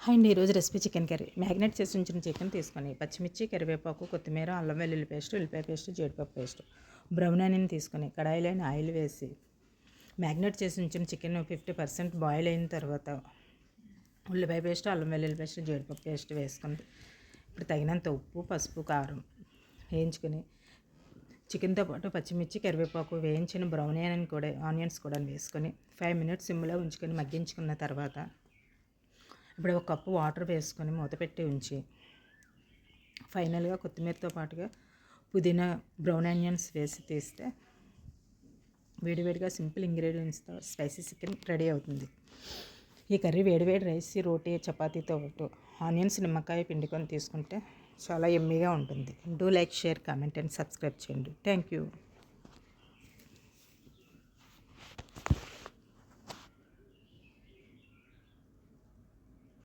Hi అండి. ఈరోజు recipe chicken curry. Magnet చేసి ఉంచిన చికెన్ తీసుకొని పచ్చిమిర్చి, కరివేపాకు, కొత్తిమీర, అల్లం వెల్లుల్లి పేస్ట్, ఉల్లిపాయ పేస్ట్, జీడిపప్పు పేస్ట్, బ్రౌన్ ఆనియన్ తీసుకొని కడాయిలో ఆయిల్ వేసి మ్యాగ్నేట్ చేసి ఉంచిన చికెన్ 50% బాయిల్ అయిన తర్వాత ఉల్లిపాయ పేస్ట్, అల్లం వెల్లుల్లి పేస్ట్, జీడిపప్పు పేస్ట్ వేసుకొని ఇప్పుడు తగినంత ఉప్పు, పసుపు, కారం వేయించుకొని చికెన్తో పాటు పచ్చిమిర్చి, కరివేపాకు వేయించిన బ్రౌన్ ఆనియన్స్ కూడా వేసుకొని 5 మినిట్స్ సిమ్లో ఉంచుకొని మగ్గించుకున్న తర్వాత ఇప్పుడు ఒక కప్పు వాటర్ వేసుకొని మూత పెట్టి ఉంచి ఫైనల్గా కొత్తిమీరతో పాటుగా పుదీనా, బ్రౌన్ ఆనియన్స్ వేసి తీస్తే వేడివేడిగా సింపుల్ ఇంగ్రీడియంట్స్తో స్పైసీ చికెన్ రెడీ అవుతుంది. ఈ కర్రీ వేడివేడి రైస్, రోటీ, చపాతీతో పాటు ఆనియన్స్, నిమ్మకాయ పిండుకొని తీసుకుంటే చాలా యమ్మీగా ఉంటుంది. Do like, share, comment and subscribe చేయండి. Thank you.